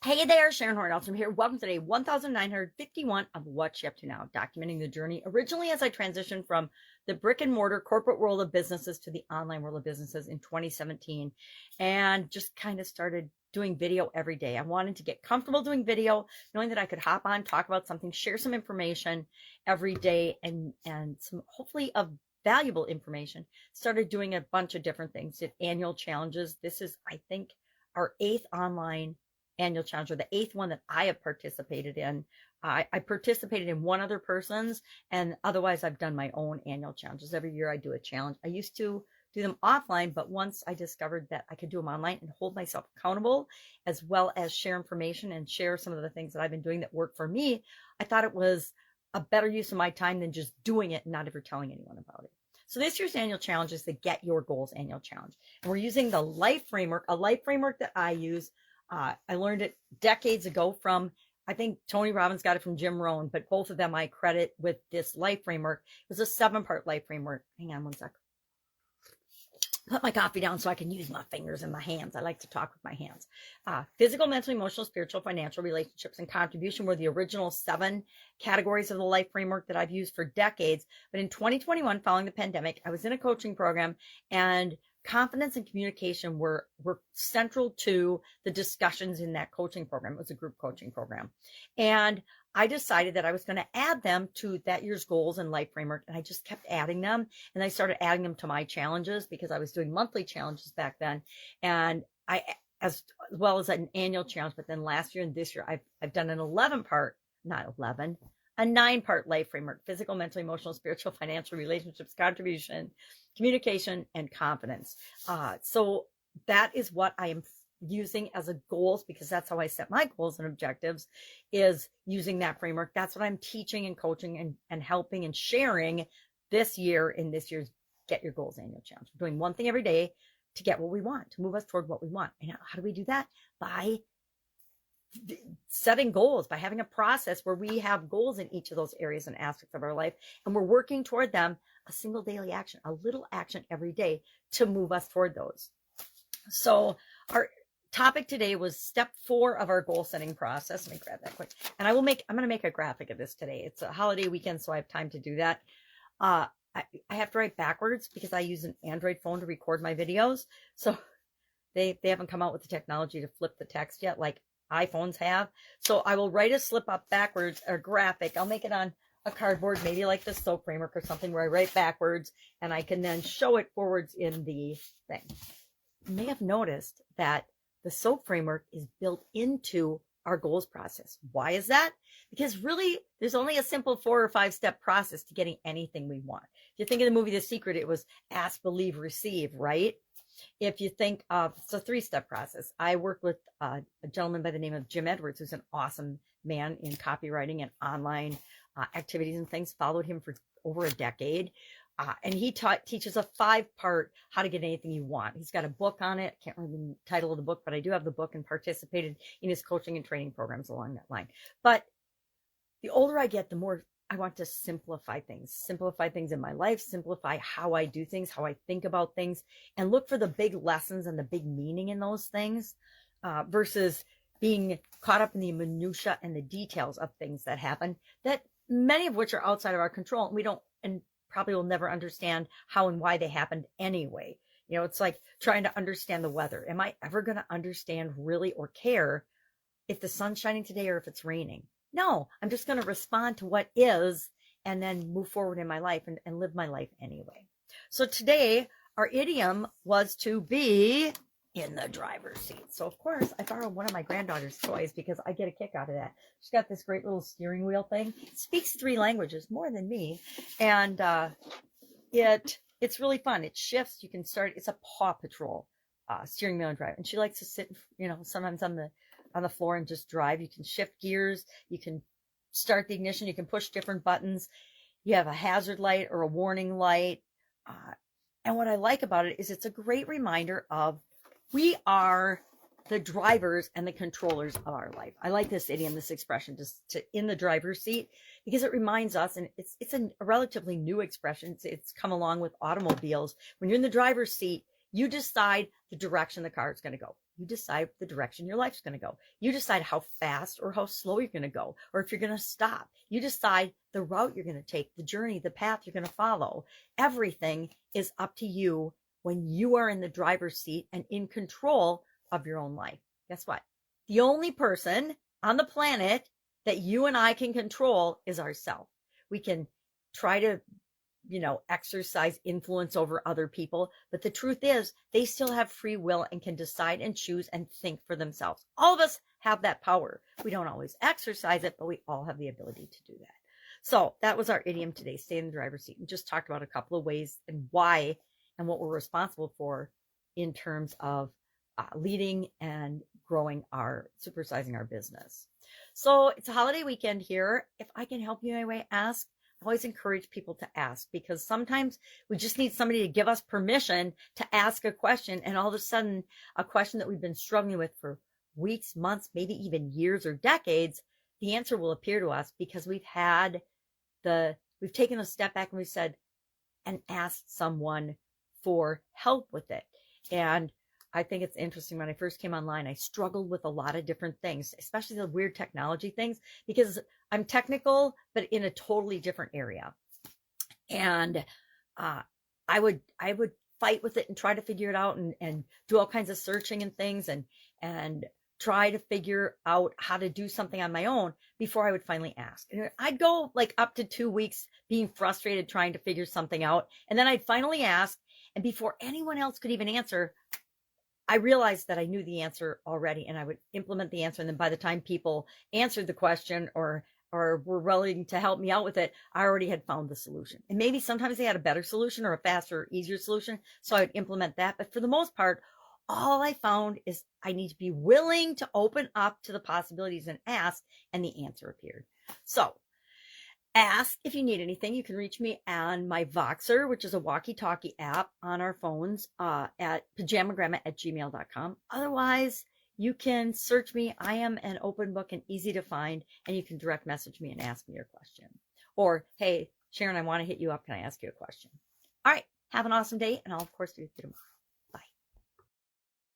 Hey there, Horne-Ellstrom here. Welcome to day 1951 of What's You Up To Now, documenting the journey originally as I transitioned from the brick and mortar corporate world of businesses to the online world of businesses in 2017, and just kind of started doing video every day. I wanted to get comfortable doing video, knowing that I could hop on, talk about something, share some information every day, and some hopefully of valuable information. Started doing a bunch of different things, did annual challenges. This is, I think, our 8th online annual challenge, or the 8th one that I have participated in. I participated in one other person's, and otherwise I've done my own annual challenges. Every year I do a challenge. I used to do them offline, but once I discovered that I could do them online and hold myself accountable, as well as share information and share some of the things that I've been doing that work for me, I thought it was a better use of my time than just doing it and not ever telling anyone about it. So this year's annual challenge is the Get Your Goals annual challenge. And we're using the life framework, a life framework that I use. I learned it decades ago from, I think Tony Robbins got it from Jim Rohn, but both of them I credit with this life framework. It was a 7-part life framework. Hang on one sec. Put my coffee down so I can use my fingers and my hands. I like to talk with my hands. Physical, mental, emotional, spiritual, financial, relationships, and contribution were the original 7 categories of the life framework that I've used for decades. But in 2021, following the pandemic, I was in a coaching program, and confidence and communication were central to the discussions in that coaching program. It was a group coaching program. And I decided that I was going to add them to that year's goals and life framework. And I just kept adding them. And I started adding them to my challenges because I was doing monthly challenges back then. And as well as an annual challenge. But then last year and this year, I've done an 11-part, not 11, a 9-part life framework: physical, mental, emotional, spiritual, financial, relationships, contribution, communication, and confidence. So that is what I am using as a goals, because that's how I set my goals and objectives, is using that framework. That's what I'm teaching and coaching and helping and sharing this year in this year's Get Your Goals annual challenge. We're doing one thing every day to get what we want, to move us toward what we want. And how do we do that? By setting goals, by having a process where we have goals in each of those areas and aspects of our life, and we're working toward them, a single daily action, a little action every day to move us toward those. So our topic today was step 4 of our goal setting process. Let me grab that quick. And I'm going to make a graphic of this today. It's a holiday weekend, so I have time to do that. I have to write backwards because I use an Android phone to record my videos. So they haven't come out with the technology to flip the text yet, like iPhones have. So I will write a slip up backwards, or graphic. I'll make it on a cardboard, maybe like the soap framework or something, where I write backwards and I can then show it forwards in the thing. You may have noticed that the soap framework is built into our goals process. Why is that? Because really, there's only a simple 4 or 5-step process to getting anything we want. If you think of the movie The Secret, it was ask, believe, receive, right? If you think of, it's a 3-step process. I work with a gentleman by the name of Jim Edwards, who's an awesome man in copywriting and online activities and things. Followed him for over a decade. And he teaches a 5-part how to get anything you want. He's got a book on it. I can't remember the title of the book, but I do have the book and participated in his coaching and training programs along that line. But the older I get, the more I want to simplify things in my life, simplify how I do things, how I think about things, and look for the big lessons and the big meaning in those things, versus being caught up in the minutia and the details of things that happen, that many of which are outside of our control. And we don't, and probably will never understand how and why they happened anyway. You know, it's like trying to understand the weather. Am I ever going to understand really or care if the sun's shining today or if it's raining? No, I'm just going to respond to what is and then move forward in my life and live my life anyway. So today, our idiom was to be in the driver's seat. So of course, I borrowed one of my granddaughter's toys because I get a kick out of that. She's got this great little steering wheel thing. It speaks 3 languages, more than me. And it's really fun. It shifts. You can start. It's a Paw Patrol steering wheel and drive. And she likes to sit, sometimes on the floor and just drive. You can shift gears. You can start the ignition. You can push different buttons. You have a hazard light or a warning light. And what I like about it is it's a great reminder of we are the drivers and the controllers of our life. I like this idiom, this expression, just to in the driver's seat, because it reminds us, and it's a relatively new expression. It's come along with automobiles. When you're in the driver's seat, you decide the direction the car is going to go. You decide the direction your life's going to go. You decide how fast or how slow you're going to go, or if you're going to stop. You decide the route you're going to take, the journey, the path you're going to follow. Everything is up to you when you are in the driver's seat and in control of your own life. Guess what? The only person on the planet that you and I can control is ourselves. We can try to exercise influence over other people. But the truth is, they still have free will and can decide and choose and think for themselves. All of us have that power. We don't always exercise it, but we all have the ability to do that. So that was our idiom today, stay in the driver's seat. We just talked about a couple of ways and why and what we're responsible for in terms of leading and growing supersizing our business. So it's a holiday weekend here. If I can help you in any way, ask. I always encourage people to ask, because sometimes we just need somebody to give us permission to ask a question, and all of a sudden a question that we've been struggling with for weeks, months, maybe even years or decades, the answer will appear to us because we've taken a step back and we said and asked someone for help with it. And I think it's interesting. When I first came online, I struggled with a lot of different things, especially the weird technology things, because I'm technical, but in a totally different area. And I would fight with it and try to figure it out and do all kinds of searching and things and try to figure out how to do something on my own before I would finally ask. And I'd go like up to 2 weeks being frustrated trying to figure something out. And then I'd finally ask. And before anyone else could even answer, I realized that I knew the answer already, and I would implement the answer. And then by the time people answered the question or were willing to help me out with it, I already had found the solution. And maybe sometimes they had a better solution or a faster, easier solution. So I would implement that. But for the most part, all I found is I need to be willing to open up to the possibilities and ask, and the answer appeared. So ask if you need anything. You can reach me on my Voxer, which is a walkie-talkie app on our phones, at pajamagrandma@gmail.com. Otherwise, you can search me. I am an open book and easy to find, and you can direct message me and ask me your question. Or, hey, Sharon, I want to hit you up. Can I ask you a question? All right. Have an awesome day, and I'll, of course, be with you tomorrow.